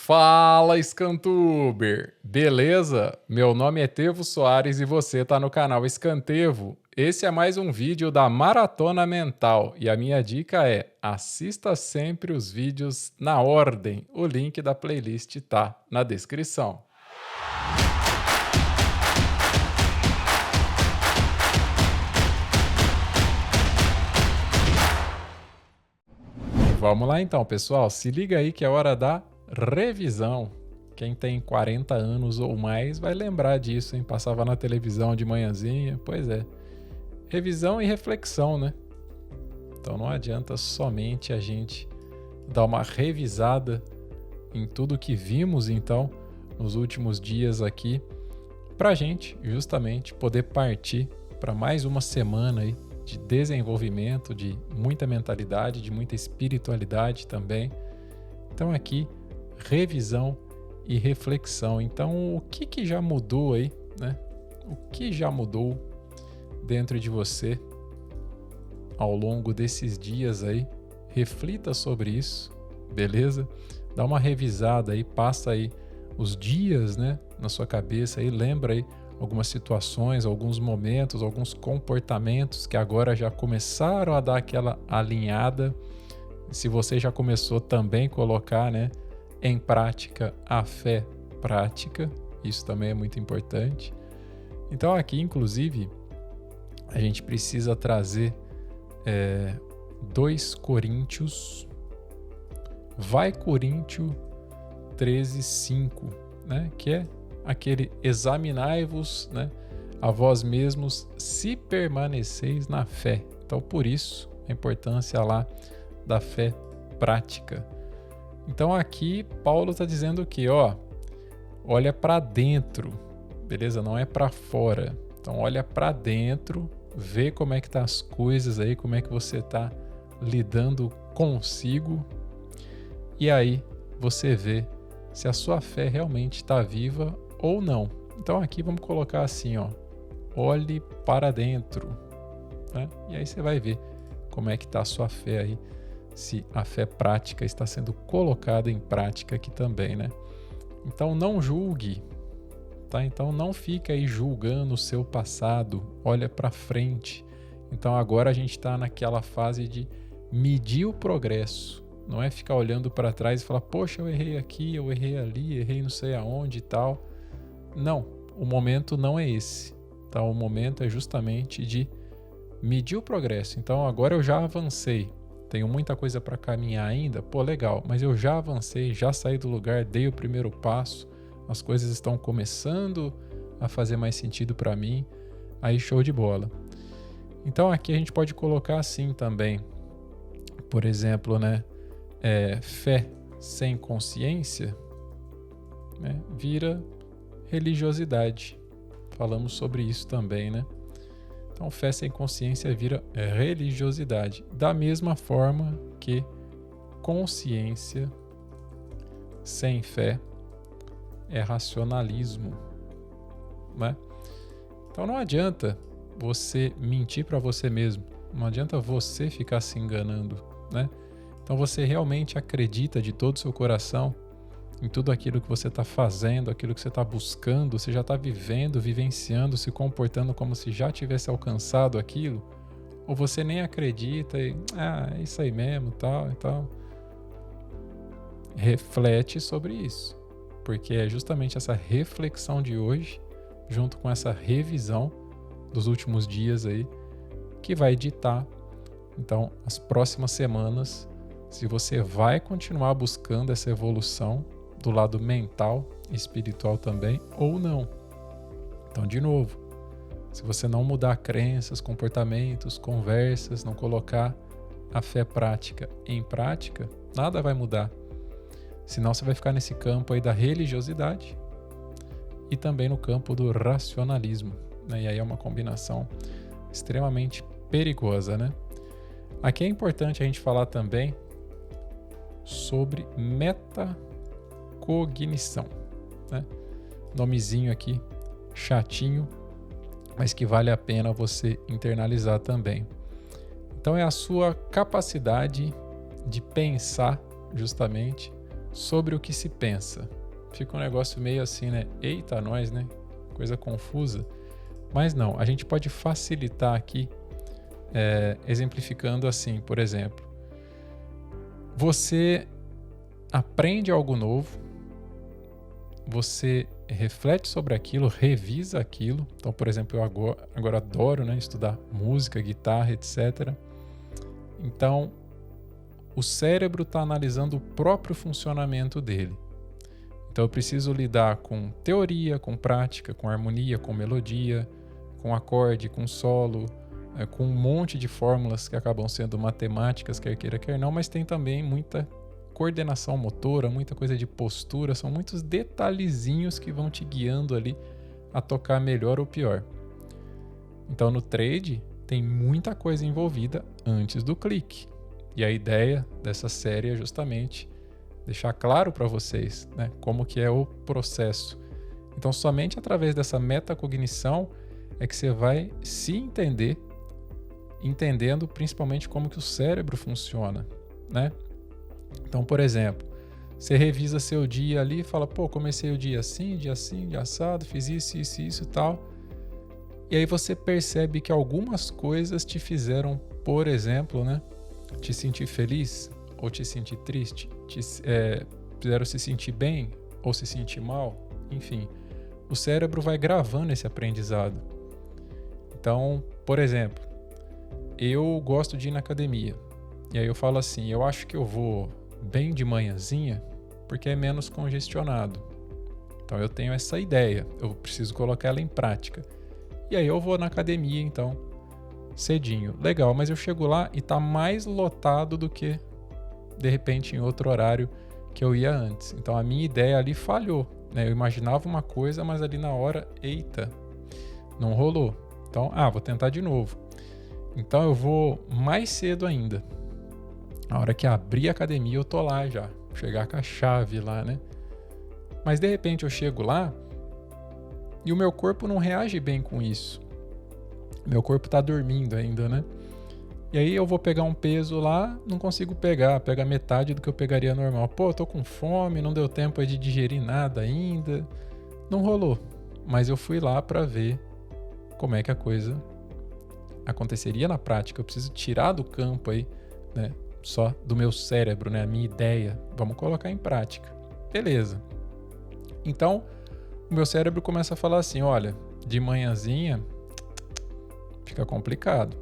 Fala, Scantuber! Beleza? Meu nome é Tevo Soares e você tá no canal Scantevo. Esse é mais um vídeo da Maratona Mental e a minha dica é: assista sempre os vídeos na ordem. O link da playlist tá na descrição. Vamos lá então, pessoal. Se liga aí que é hora da revisão. Quem tem 40 anos ou mais vai lembrar disso, hein? Passava na televisão de manhãzinha. Pois é. Revisão e reflexão, né? Então não adianta somente a gente dar uma revisada em tudo que vimos, então, nos últimos dias aqui, pra gente, justamente, poder partir para mais uma semana aí de desenvolvimento, de muita mentalidade, de muita espiritualidade também. Então aqui, revisão e reflexão. Então, o que já mudou aí, né? O que já mudou dentro de você ao longo desses dias aí? Reflita sobre isso, beleza? Dá uma revisada aí, passa aí os dias, né, na sua cabeça aí, lembra aí algumas situações, alguns momentos, alguns comportamentos que agora já começaram a dar aquela alinhada. Se você já começou também a colocar, né, em prática a fé prática, isso também é muito importante. Então aqui, inclusive, a gente precisa trazer 2 Coríntios, vai Coríntios 13:5, né, que é aquele examinai-vos, né, a vós mesmos se permaneceis na fé. Então, por isso, a importância lá da fé prática. Então, aqui, Paulo está dizendo o quê? Olha para dentro, beleza? Não é para fora. Então, olha para dentro, vê como é que tá as coisas aí, como é que você está lidando consigo. E aí, você vê se a sua fé realmente está viva ou não. Então aqui vamos colocar assim, olhe para dentro, né? E aí você vai ver como é que está a sua fé aí, se a fé prática está sendo colocada em prática aqui também, né? Então não julgue, tá? Então não fica aí julgando o seu passado, olha para frente. Então agora a gente está naquela fase de medir o progresso. Não é ficar olhando para trás e falar, poxa, eu errei aqui, eu errei ali, errei não sei aonde e tal. Não, o momento não é esse. Tá? O momento é justamente de medir o progresso. Então agora eu já avancei, tenho muita coisa para caminhar ainda, pô, legal, mas eu já avancei, já saí do lugar, dei o primeiro passo, as coisas estão começando a fazer mais sentido para mim, aí show de bola. Então aqui a gente pode colocar assim também, por exemplo, né? Fé sem consciência, né, vira religiosidade. Falamos sobre isso também, né? Então, fé sem consciência vira religiosidade. Da mesma forma que consciência sem fé é racionalismo, né? Então, não adianta você mentir para você mesmo. Não adianta você ficar se enganando, né? Então você realmente acredita de todo o seu coração em tudo aquilo que você está fazendo, aquilo que você está buscando, você já está vivendo, vivenciando, se comportando como se já tivesse alcançado aquilo? Ou você nem acredita e, é isso aí mesmo, tal e tal? Reflete sobre isso, porque é justamente essa reflexão de hoje, junto com essa revisão dos últimos dias aí, que vai ditar, então, as próximas semanas, se você vai continuar buscando essa evolução do lado mental e espiritual também ou não. Então, de novo, se você não mudar crenças, comportamentos, conversas, não colocar a fé prática em prática, nada vai mudar. Senão você vai ficar nesse campo aí da religiosidade e também no campo do racionalismo, né? E aí é uma combinação extremamente perigosa, né? Aqui é importante a gente falar também sobre metacognição, né? Nomezinho aqui chatinho, mas que vale a pena você internalizar também. Então é a sua capacidade de pensar justamente sobre o que se pensa. Fica um negócio meio assim, né? Eita, nós, né? Coisa confusa. Mas não, a gente pode facilitar aqui, exemplificando assim, por exemplo. Você aprende algo novo, você reflete sobre aquilo, revisa aquilo. Então, por exemplo, eu agora adoro, né, estudar música, guitarra, etc. Então, o cérebro está analisando o próprio funcionamento dele. Então, eu preciso lidar com teoria, com prática, com harmonia, com melodia, com acorde, com solo, com um monte de fórmulas que acabam sendo matemáticas, quer queira, quer não, mas tem também muita coordenação motora, muita coisa de postura, são muitos detalhezinhos que vão te guiando ali a tocar melhor ou pior. Então, no trade, tem muita coisa envolvida antes do clique. E a ideia dessa série é justamente deixar claro para vocês, né, como que é o processo. Então, somente através dessa metacognição é que você vai se entender, entendendo principalmente como que o cérebro funciona, né? Então, por exemplo, você revisa seu dia ali e fala, pô, comecei o dia assim, dia assado, fiz isso e tal. E aí você percebe que algumas coisas te fizeram, por exemplo, né, te sentir feliz ou te sentir triste, fizeram se sentir bem ou se sentir mal, enfim. O cérebro vai gravando esse aprendizado. Então, por exemplo, eu gosto de ir na academia. E aí eu falo assim, eu acho que eu vou bem de manhãzinha porque é menos congestionado. Então eu tenho essa ideia, eu preciso colocar ela em prática. E aí eu vou na academia, então, cedinho. Legal, mas eu chego lá e tá mais lotado do que, de repente, em outro horário que eu ia antes. Então a minha ideia ali falhou, né? Eu imaginava uma coisa, mas ali na hora, eita, não rolou. Então, vou tentar de novo. Então eu vou mais cedo ainda. A hora que abrir a academia eu tô lá já. Chegar com a chave lá, né? Mas de repente eu chego lá e o meu corpo não reage bem com isso. Meu corpo tá dormindo ainda, né? E aí eu vou pegar um peso lá, não consigo pega metade do que eu pegaria normal. Pô, eu tô com fome, não deu tempo de digerir nada ainda. Não rolou. Mas eu fui lá para ver como é que a coisa aconteceria na prática. Eu preciso tirar do campo aí, né? Só do meu cérebro, né? A minha ideia. Vamos colocar em prática. Beleza. Então, o meu cérebro começa a falar assim, olha, de manhãzinha fica complicado.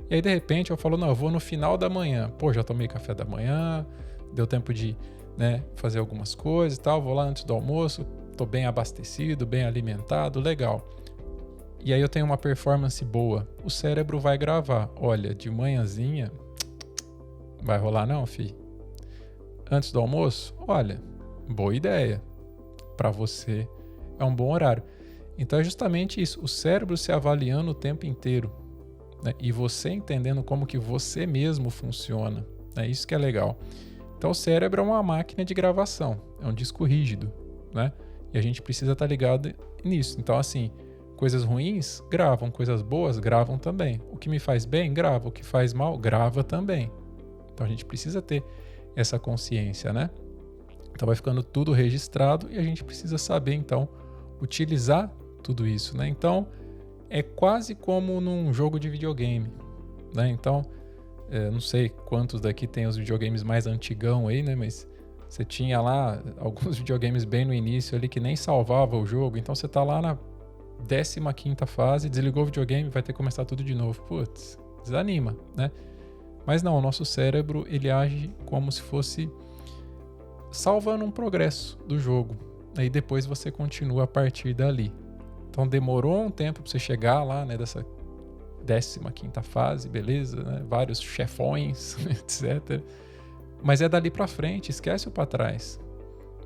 E aí, de repente, eu falo, não, eu vou no final da manhã. Pô, já tomei café da manhã, deu tempo de, né, fazer algumas coisas e tal, vou lá antes do almoço, tô bem abastecido, bem alimentado, legal. E aí eu tenho uma performance boa. O cérebro vai gravar. Olha, de manhãzinha, vai rolar não, fi? Antes do almoço? Olha, boa ideia. Para você é um bom horário. Então é justamente isso, o cérebro se avaliando o tempo inteiro, né? E você entendendo como que você mesmo funciona. É isso que é legal. Então o cérebro é uma máquina de gravação, é um disco rígido, né? E a gente precisa estar ligado nisso. Então assim, coisas ruins gravam, coisas boas gravam também. O que me faz bem, grava. O que faz mal, grava também. Então a gente precisa ter essa consciência, né? Então vai ficando tudo registrado e a gente precisa saber, então, utilizar tudo isso, né? Então, é quase como num jogo de videogame, né? Então, não sei quantos daqui tem os videogames mais antigão aí, né? Mas você tinha lá alguns videogames bem no início ali que nem salvava o jogo. Então, você tá lá na 15ª fase, desligou o videogame, vai ter que começar tudo de novo. Putz, desanima, né? Mas não, o nosso cérebro, ele age como se fosse salvando um progresso do jogo. Aí depois você continua a partir dali. Então demorou um tempo para você chegar lá, né, dessa 15ª fase, beleza, né? Vários chefões, etc. Mas é dali para frente, esquece o para trás.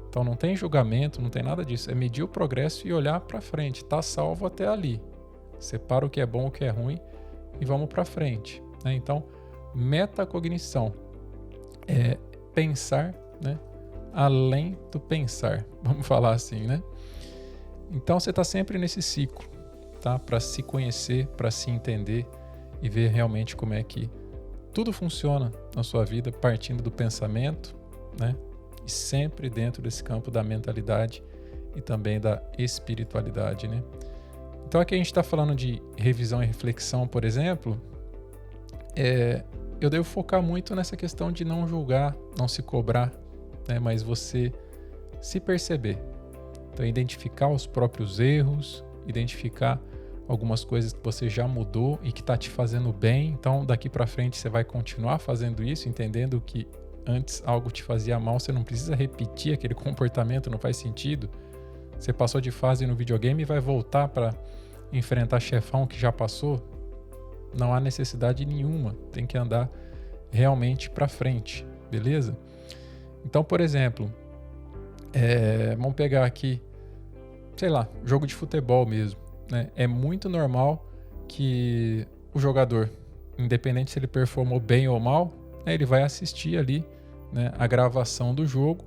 Então não tem julgamento, não tem nada disso. É medir o progresso e olhar para frente. Tá salvo até ali. Separa o que é bom, o que é ruim e vamos para frente, né? Então, metacognição é pensar, né, além do pensar, vamos falar assim, né? Então você está sempre nesse ciclo, tá? Para se conhecer, para se entender e ver realmente como é que tudo funciona na sua vida, partindo do pensamento, né? e sempre dentro desse campo da mentalidade e também da espiritualidade, né? Então aqui a gente está falando de revisão e reflexão, por exemplo, eu devo focar muito nessa questão de não julgar, não se cobrar, né? Mas você se perceber. Então identificar os próprios erros, identificar algumas coisas que você já mudou e que está te fazendo bem. Então daqui para frente você vai continuar fazendo isso, entendendo que antes algo te fazia mal, você não precisa repetir aquele comportamento, não faz sentido. Você passou de fase no videogame e vai voltar para enfrentar chefão que já passou? Não há necessidade nenhuma, tem que andar realmente para frente, beleza? Então, por exemplo, vamos pegar aqui, sei lá, jogo de futebol mesmo, né? É muito normal que o jogador, independente se ele performou bem ou mal, né, ele vai assistir ali, né, a gravação do jogo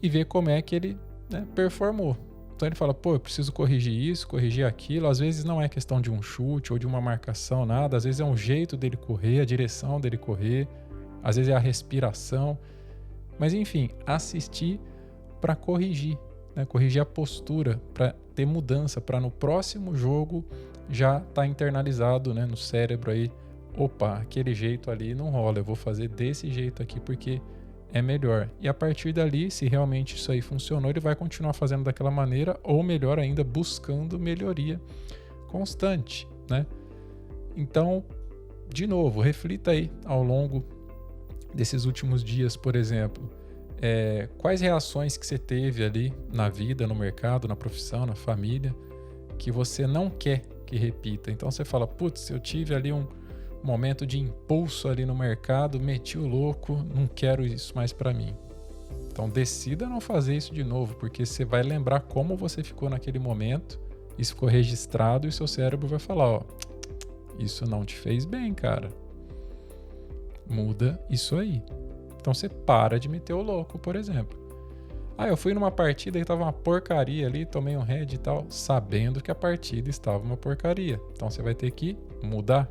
e ver como é que ele, né, performou. Então ele fala, pô, eu preciso corrigir isso, corrigir aquilo. Às vezes não é questão de um chute ou de uma marcação, nada. Às vezes é um jeito dele correr, a direção dele correr. Às vezes é a respiração. Mas enfim, assistir para corrigir, né? Corrigir a postura, para ter mudança, para no próximo jogo já tá internalizado, né, no cérebro aí. Opa, aquele jeito ali não rola, eu vou fazer desse jeito aqui porque é melhor. E a partir dali, se realmente isso aí funcionou, ele vai continuar fazendo daquela maneira, ou melhor ainda, buscando melhoria constante, né? Então, de novo, reflita aí ao longo desses últimos dias, por exemplo, quais reações que você teve ali na vida, no mercado, na profissão, na família, que você não quer que repita. Então você fala, putz, eu tive ali um momento de impulso ali no mercado, meti o louco, não quero isso mais para mim. Então decida não fazer isso de novo, porque você vai lembrar como você ficou naquele momento, isso ficou registrado e seu cérebro vai falar, ó, isso não te fez bem, cara. Muda isso aí. Então você para de meter o louco, por exemplo. Eu fui numa partida e tava uma porcaria ali, tomei um head e tal, sabendo que a partida estava uma porcaria. Então você vai ter que mudar.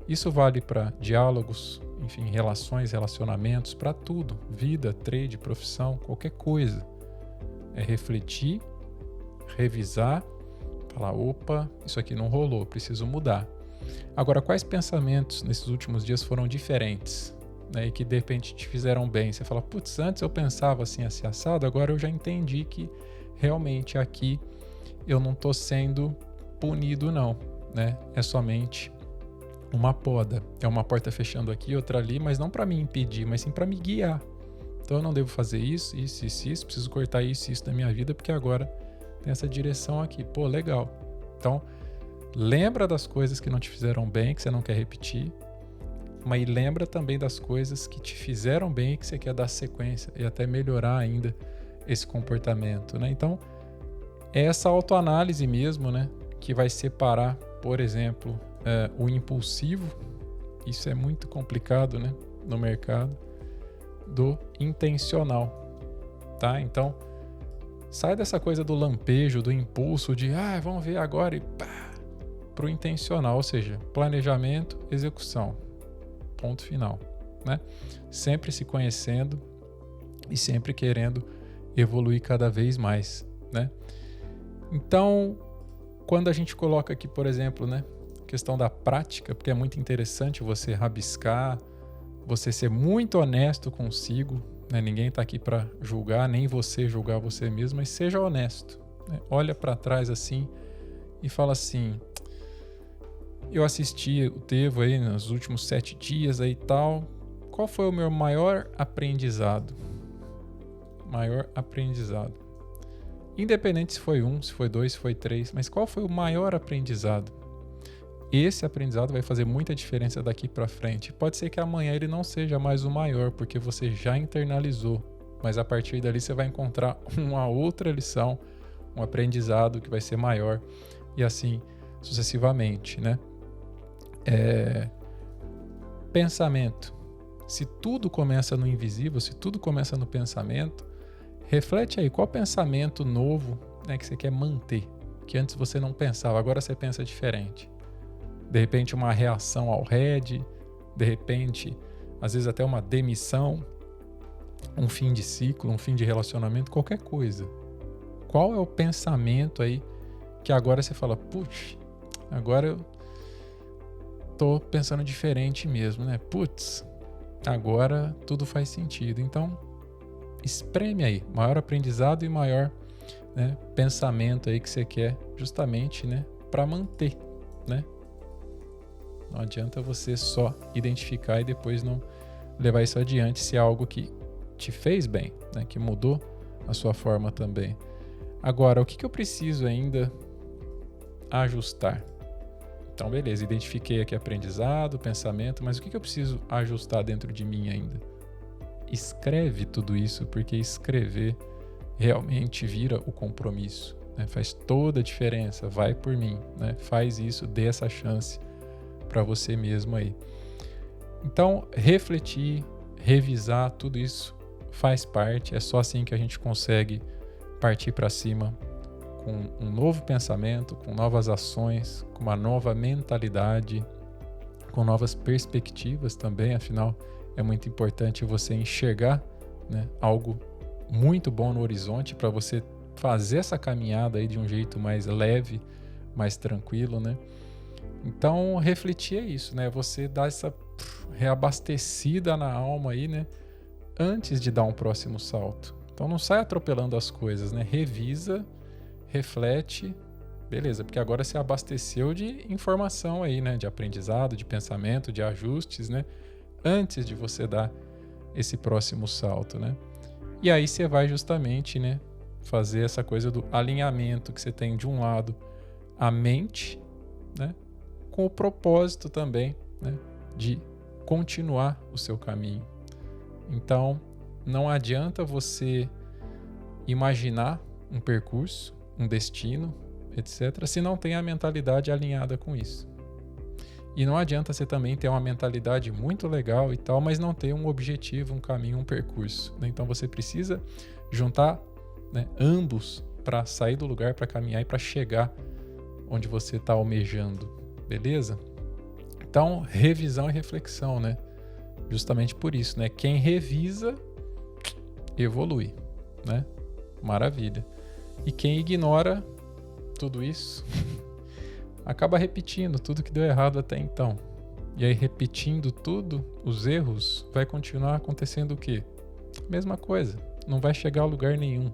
Isso vale para diálogos, enfim, relações, relacionamentos, para tudo. Vida, trade, profissão, qualquer coisa. É refletir, revisar, falar, opa, isso aqui não rolou, preciso mudar. Agora, quais pensamentos nesses últimos dias foram diferentes, né, e que de repente te fizeram bem? Você fala, putz, antes eu pensava assim, assim, assado, agora eu já entendi que realmente aqui eu não estou sendo punido não, né? É somente uma poda, é uma porta fechando aqui, outra ali, mas não para me impedir, mas sim para me guiar. Então eu não devo fazer isso, preciso cortar isso e isso da minha vida, porque agora tem essa direção aqui. Pô, legal. Então, lembra das coisas que não te fizeram bem, que você não quer repetir, mas lembra também das coisas que te fizeram bem e que você quer dar sequência e até melhorar ainda esse comportamento, né? Então, é essa autoanálise mesmo, né, que vai separar, por exemplo, o impulsivo, isso é muito complicado, né, no mercado, do intencional, tá? Então, sai dessa coisa do lampejo, do impulso de, vamos ver agora e pá, pro intencional, ou seja, planejamento, execução, ponto final, né? Sempre se conhecendo e sempre querendo evoluir cada vez mais, né? Então, quando a gente coloca aqui, por exemplo, né, questão da prática, porque é muito interessante você rabiscar, você ser muito honesto consigo, né? Ninguém está aqui para julgar, nem você julgar você mesmo, mas seja honesto, né? Olha para trás assim e fala assim, eu assisti o Tevo aí nos últimos 7 dias aí e tal, qual foi o meu maior aprendizado? Maior aprendizado. Independente se foi 1, se foi 2, se foi 3, mas qual foi o maior aprendizado? Esse aprendizado vai fazer muita diferença daqui para frente. Pode ser que amanhã ele não seja mais o maior, porque você já internalizou, mas a partir dali você vai encontrar uma outra lição, um aprendizado que vai ser maior e assim sucessivamente, né? Pensamento. Se tudo começa no invisível, se tudo começa no pensamento, reflete aí, qual pensamento novo, né, que você quer manter, que antes você não pensava, agora você pensa diferente. De repente uma reação ao head, de repente, às vezes até uma demissão, um fim de ciclo, um fim de relacionamento, qualquer coisa. Qual é o pensamento aí que agora você fala, putz, agora eu tô pensando diferente mesmo, né? Putz, agora tudo faz sentido. Então, espreme aí, maior aprendizado e maior, né, pensamento aí que você quer justamente, né, para manter, né? Não adianta você só identificar e depois não levar isso adiante se é algo que te fez bem, né, que mudou a sua forma também. Agora, o que eu preciso ainda ajustar? Então, beleza, identifiquei aqui aprendizado, pensamento, mas o que eu preciso ajustar dentro de mim ainda? Escreve tudo isso, porque escrever realmente vira o compromisso, né? Faz toda a diferença, vai por mim, né? Faz isso, dê essa chance para você mesmo aí. Então, refletir, revisar, tudo isso faz parte, é só assim que a gente consegue partir para cima com um novo pensamento, com novas ações, com uma nova mentalidade, com novas perspectivas também, afinal é muito importante você enxergar, né, algo muito bom no horizonte para você fazer essa caminhada aí de um jeito mais leve, mais tranquilo, né? Então, refletir é isso, né? Você dá essa reabastecida na alma aí, né? Antes de dar um próximo salto. Então, não sai atropelando as coisas, né? Revisa, reflete, beleza, porque agora você abasteceu de informação aí, né? De aprendizado, de pensamento, de ajustes, né? Antes de você dar esse próximo salto, né? E aí você vai justamente, né, fazer essa coisa do alinhamento que você tem de um lado a mente, né, com o propósito também, né, de continuar o seu caminho. Então, não adianta você imaginar um percurso, um destino, etc., se não tem a mentalidade alinhada com isso. E não adianta você também ter uma mentalidade muito legal e tal, mas não ter um objetivo, um caminho, um percurso, né? Então você precisa juntar, né, ambos para sair do lugar, para caminhar e para chegar onde você está almejando, beleza? Então, revisão e reflexão, né? Justamente por isso, né? Quem revisa, evolui, né? Maravilha. E quem ignora tudo isso acaba repetindo tudo que deu errado até então. E aí, repetindo tudo, os erros, vai continuar acontecendo o quê? Mesma coisa. Não vai chegar a lugar nenhum.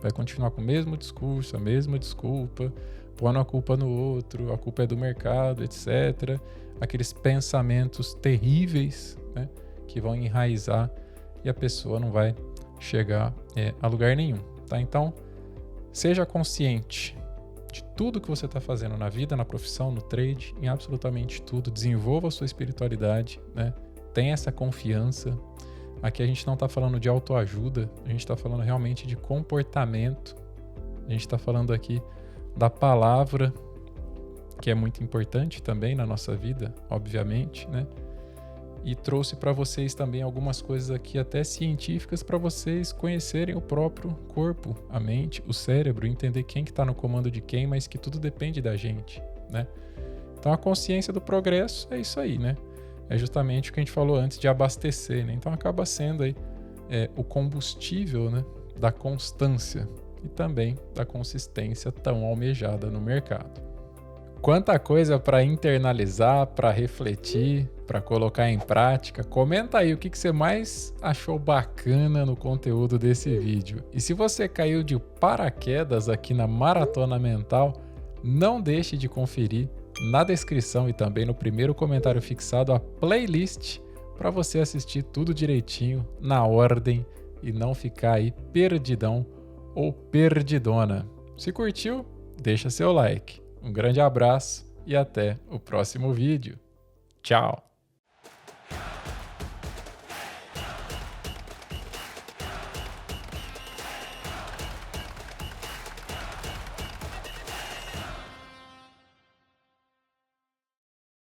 Vai continuar com o mesmo discurso, a mesma desculpa, pondo a culpa no outro, a culpa é do mercado, etc. Aqueles pensamentos terríveis, né, que vão enraizar e a pessoa não vai chegar a lugar nenhum. Tá? Então, seja consciente de tudo que você está fazendo na vida, na profissão, no trade, em absolutamente tudo. Desenvolva a sua espiritualidade, né? Tenha essa confiança. Aqui a gente não está falando de autoajuda, a gente está falando realmente de comportamento. A gente está falando aqui da palavra, que é muito importante também na nossa vida, obviamente, né? E trouxe para vocês também algumas coisas aqui até científicas para vocês conhecerem o próprio corpo, a mente, o cérebro, entender quem que está no comando de quem, mas que tudo depende da gente, né? Então a consciência do progresso é isso aí, né? É justamente o que a gente falou antes de abastecer, né? Então acaba sendo aí o combustível, né, da constância e também da consistência tão almejada no mercado. Quanta coisa para internalizar, para refletir, para colocar em prática. Comenta aí o que você mais achou bacana no conteúdo desse vídeo. E se você caiu de paraquedas aqui na Maratona Mental, não deixe de conferir na descrição e também no primeiro comentário fixado a playlist para você assistir tudo direitinho, na ordem e não ficar aí perdidão ou perdidona. Se curtiu, deixa seu like. Um grande abraço e até o próximo vídeo. Tchau!